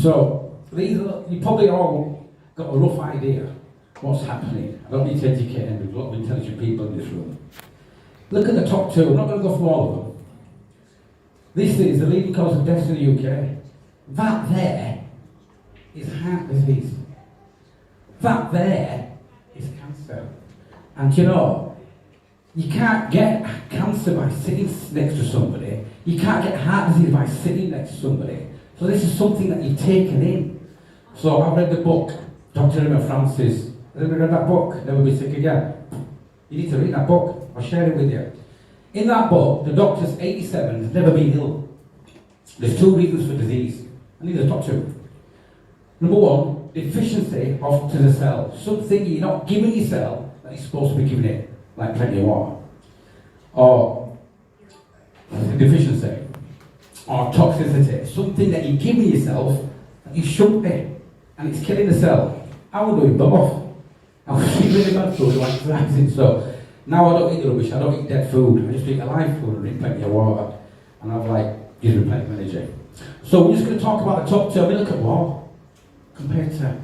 So, you probably all got a rough idea what's happening. I don't need to educate them, there's a lot of intelligent people in this room. Look at the top two, I'm not going to go through all of them. This is the leading cause of deaths in the UK. That there is heart disease. That there is cancer. And you know, you can't get cancer by sitting next to somebody. You can't get heart disease by sitting next to somebody. So this is something that you've taken in. So I've read the book, Dr. Emma Francis. Have you read that book, Never Be Sick Again? You need to read that book. I'll share it with you. In that book, the doctor's 87, has never been ill. There's two reasons for disease. And these are the top two. Number one, deficiency of to the cell. Something you're not giving your cell that you're supposed to be giving it, like plenty of water. Or deficiency. Or toxicity. Something that you're giving yourself that you shouldn't be. And it's killing the cell. I was doing both. I was really bad food, like rising. So now I don't eat the rubbish, I don't eat dead food. I just eat alive food and drink plenty of water. And I've like, gives me plenty of energy. So we're just going to talk about the top two. I mean, look at war compared to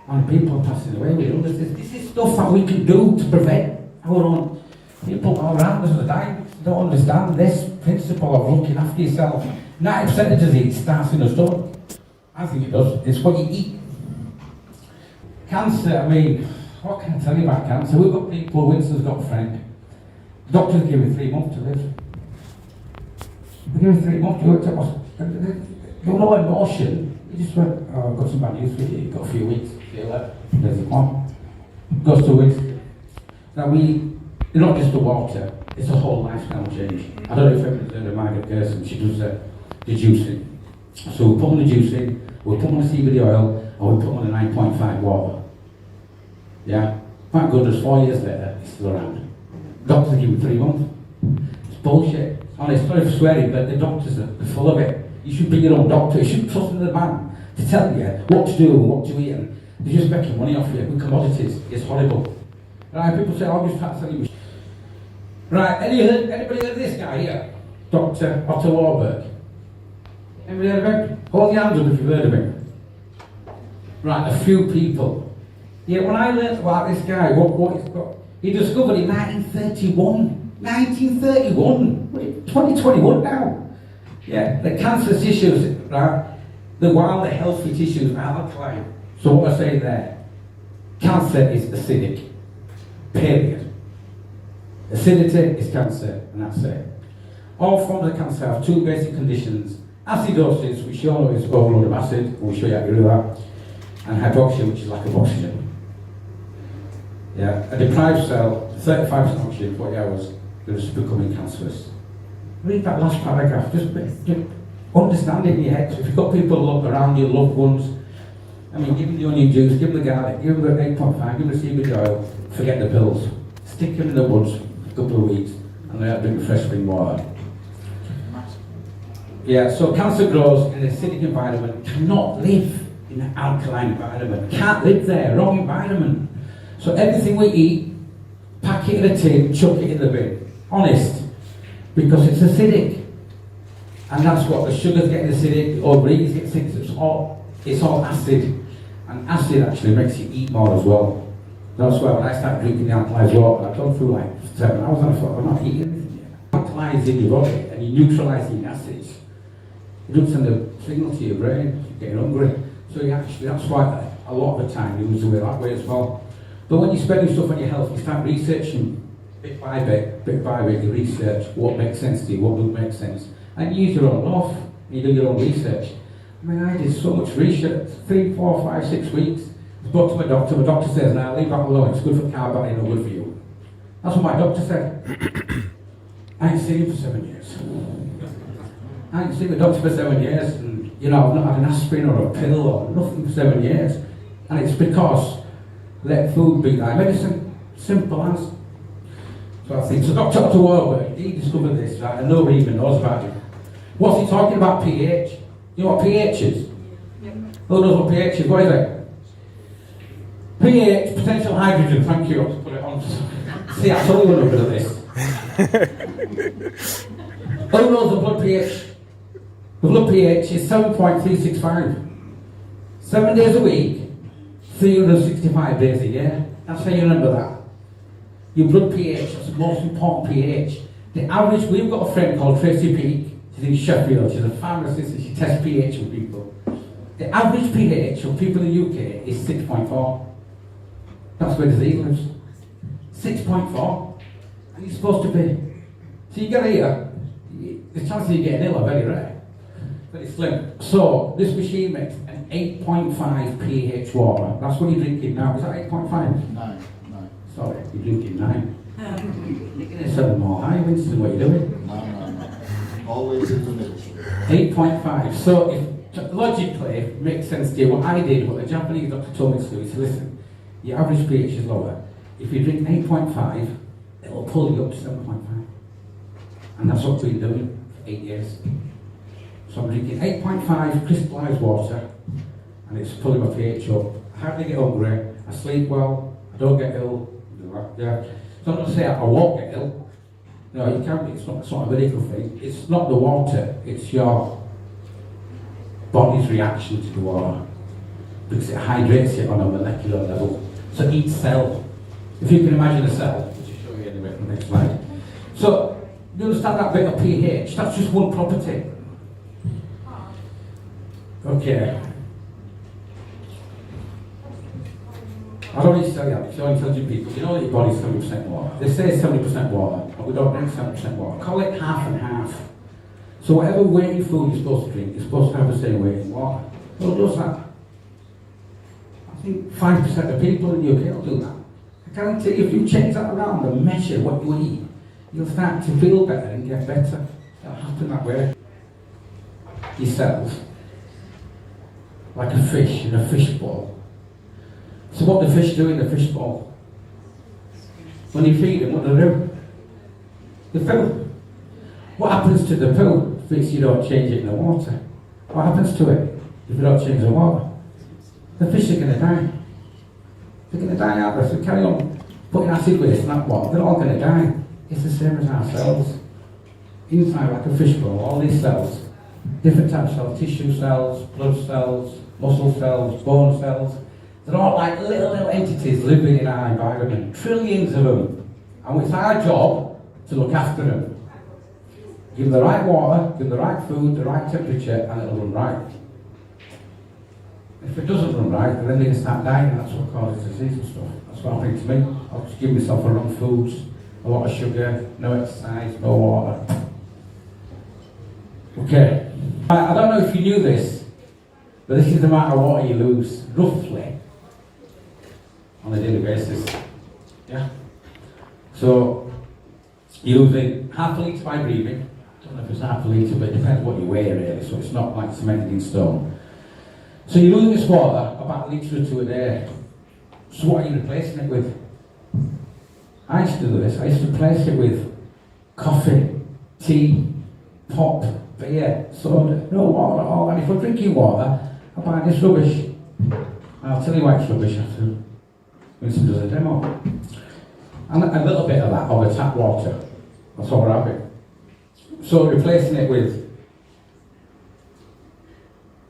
how many people are passing away. This is stuff that we can do to prevent our own people all around us are dying. Don't understand this principle of looking after yourself. 90% of disease starts in the stomach. I think it does. It's what you eat. Cancer, I mean, what can I tell you about cancer? We've got people, Winston's got a friend. Doctors give him 3 months to live. They give him 3 months to live. You've no emotion. You just went, oh, I've got some bad news for you. You've got a few weeks. See you later. There's the one. Goes to Winston. Now it's not just the water, it's a whole lifestyle change. I don't know if everyone's heard of Margaret Gerson, she does the juicing. So we put on the juicing, we put on the CBD oil, and we put on the 9.5 water. Yeah? Thank goodness, 4 years later, it's still around. Doctors give him 3 months. It's bullshit. Honest, sorry for swearing, but the doctors are full of it. You should be your own doctor. You shouldn't trust in the man to tell you what to do and what to eat. And they're just making money off you with commodities. It's horrible. Right, people say, I'll just try to tell you. Right, anybody heard of this guy here? Dr. Otto Warburg. Anybody heard of him? Hold your hands up if you've heard of him. Right, a few people. Yeah, when I learned about this guy, what he's got, he discovered in 1931. 1931! We're 2021 now. Yeah, the cancer tissues, right? While the healthy tissues are alkaline. So what I say there, cancer is acidic. Period. Acidity is cancer, and that's it. All forms of cancer have two basic conditions. Acidosis, which you all know is overload of acid, we'll show you how to do that. And hypoxia, which is lack of oxygen. Yeah, a deprived cell, 35% oxygen, 40 hours, is becoming cancerous. Read that last paragraph, just understand it in your head. So if you've got people around you, loved ones, I mean, give them the onion juice, give them the garlic, give them the 8.5, give them the CBD oil, forget the pills. Stick them in the woods for a couple of weeks, and they have to drink fresh spring water. Yeah, so cancer grows in an acidic environment, cannot live in an alkaline environment, can't live there, wrong environment. So everything we eat, pack it in a tin, chuck it in the bin. Honest. Because it's acidic. And that's what the sugars get acidic, the ovaries get acidic, it's all acid. And acid actually makes you eat more as well. That's why when I started drinking the alkalized water, I've gone through like 7 hours and I thought, I'm not eating anything yet. Alkalizing your body and you're neutralising acids. It doesn't send a signal to your brain, you're getting hungry. So you actually, that's why a lot of the time you lose the weight that way as well. But when you're spending stuff on your health, you start researching bit by bit, you research what makes sense to you, what doesn't make sense. And you use your own love, and you do your own research. I mean, I did so much research, 3, 4, 5, 6 weeks. I spoke to my doctor says, now leave that alone, it's good for carb, but it's not good for you. That's what my doctor said. I ain't seen him for 7 years. I ain't seen the doctor for 7 years, and you know, I've not had an aspirin or a pill or nothing for 7 years. And it's because let food be thy medicine. Simple as. So I think, so Dr. Otto Warburg, he discovered this, right, and nobody even knows about it. What's he talking about pH? You know what pH is? Yeah. Who knows what pH is? What is it? pH, potential hydrogen, thank you, I'll put it on. See, I told you a little bit of this. Who knows the blood pH? The blood pH is 7.365. 7 days a week, 365 days a year. That's how you remember that. Your blood pH is the most important pH. The average, we've got a friend called Tracy Peake. She's in Sheffield. She's a pharmacist and she tests pH with people. The average pH of people in the UK is 6.4. That's where disease lives. 6.4. And you're supposed to be. So you get here, the chances of you getting ill are very rare. Very slim. So this machine makes an 8.5 pH water. That's what you're drinking now. Is that 8.5? 9. Sorry, you're drinking 9. You're going to 7 more high, Winston, what are you doing? No. Always in the middle. 8.5. So if logically it makes sense to you. What I did, what the Japanese doctor told me to do, he said, listen, your average pH is lower. If you drink 8.5, it'll pull you up to 7.5. And that's what we've been doing for 8 years. So I'm drinking 8.5 crystallised water, and it's pulling my pH up. I hardly get hungry, I sleep well, I don't get ill. Yeah. So I'm not saying I won't get ill. No, you can't. It's not a medical thing. It's not the water, it's your body's reaction to the water. Because it hydrates it on a molecular level. So each cell, if you can imagine a cell, which I'll show you anyway on the next slide. So, you understand that bit of pH? That's just one property. Okay. I don't need to tell you that, if you're intelligent people, you know that your body's 70% water. They say 70% water, but we don't drink 70% water. Call it half and half. So whatever weight in food you're supposed to drink, you're supposed to have the same weight in water. Who does that? I think 5% of people in the UK will do that. I guarantee if you change that around and measure what you eat, you'll start to feel better and get better. It'll happen that way. Your cells, like a fish in a fish bowl. So what do fish do in the fish bowl? When you feed them, what do they do? They poo. What happens to the poo if you don't change it in the water? What happens to it if you don't change the water? The fish are going to die. They're going to die out there. So carry on putting acid waste in that water. They're all going to die. It's the same as our cells. Inside, like a fish bowl, all these cells, different types of cells, tissue cells, blood cells, muscle cells, bone cells. They're all like little entities living in our environment, trillions of them. And it's our job to look after them. Give them the right water, give them the right food, the right temperature, and it'll run right. If it doesn't run right, then they can start dying, and that's what causes disease and stuff. That's what happened to me. I'll just give myself the wrong foods, a lot of sugar, no exercise, no water. Okay. I don't know if you knew this, but this is the amount of water you lose, roughly, on a daily basis. Yeah? So, you're losing half a litre by breathing. I don't know if it's half a litre, but it depends what you weigh really, so it's not like cemented in stone. So you're losing this water about a litre or two a day. So what are you replacing it with? I used to do this. I used to replace it with coffee, tea, pop, beer, soda, no water at all. And if we're drinking water, I buy this rubbish. And I'll tell you why it's rubbish after Winston does a demo. And a little bit of that, of the tap water. That's what we're having. So replacing it with,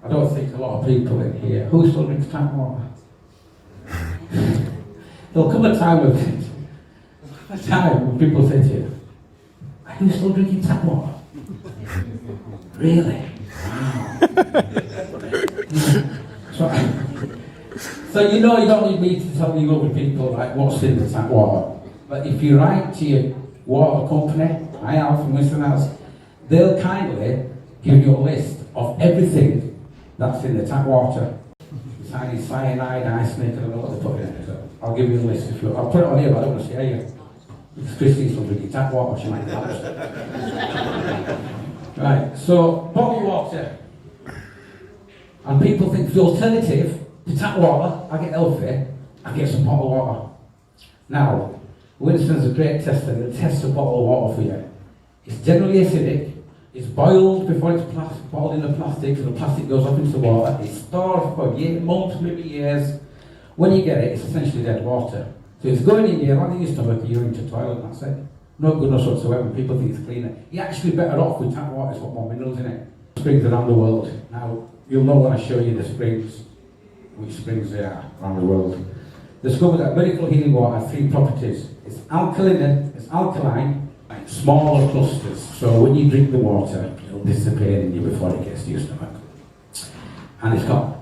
I don't think a lot of people in here, who still drinks tap water? There'll come a time when people say to you, are you still drinking tap water? Really? Wow. So you know you don't need me to tell you other people like what's in the tap water. But if you write to your water company, I have from Winston House, they'll kindly give you a list of everything that's in the tap water. Besides cyanide, arsenic, I don't know what they put in it. So I'll give you the list if you. I'll put it on here, but I don't want to scare you. Because Christy's still drinking tap water, she might collapse. Right, so bottled water. And people think the alternative to tap water, I get healthy, I get some bottled water. Now, Winston's a great tester, he'll test a bottle of water for you. It's generally acidic, it's boiled before it's boiled in the plastic, so the plastic goes up into the water, it's stored for months, maybe years. When you get it, it's essentially dead water. So it's going in here, landing in your stomach, you're into the toilet, that's it. No goodness whatsoever, people think it's cleaner. You're actually better off with tap water, it's got more minerals in it. Springs around the world. Now, you'll know when I show you the springs. which springs there around the world, discovered that miracle healing water has three properties. It's alkaline, like smaller clusters, so when you drink the water, it'll disappear in you before it gets to your stomach. And it's got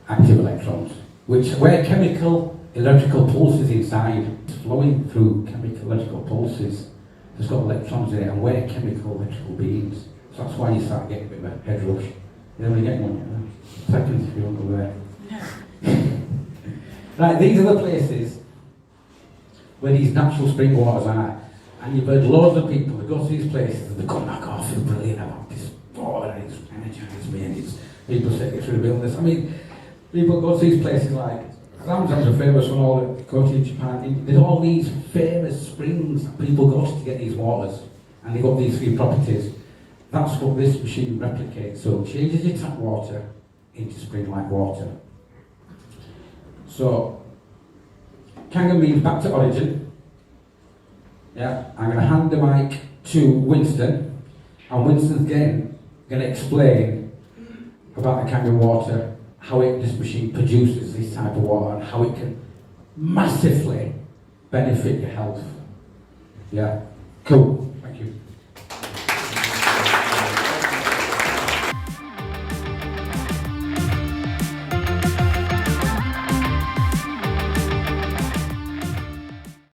active electrons, where chemical electrical pulses inside, it's flowing through chemical electrical pulses. It's got electrons in it, and we're chemical electrical beings. So that's why you start getting a bit of a head rush. You only get one, seconds if you don't go there. Right, these are the places where these natural spring waters are. And you've heard loads of people that go to these places and they come back, oh, I feel brilliant about this water, and it's energized me, and people say it's through illness. I mean, people go to these places like, Amazon's a famous one, all that go to Japan. There's all these famous springs that people go to get these waters, and they've got these three properties. That's what this machine replicates. So it changes your tap water into spring-like water. So, Kangen means back to origin. Yeah, I'm going to hand the mic to Winston, and Winston's again going to explain about the Kangen water, how this machine produces this type of water, and how it can massively benefit your health. Yeah, cool.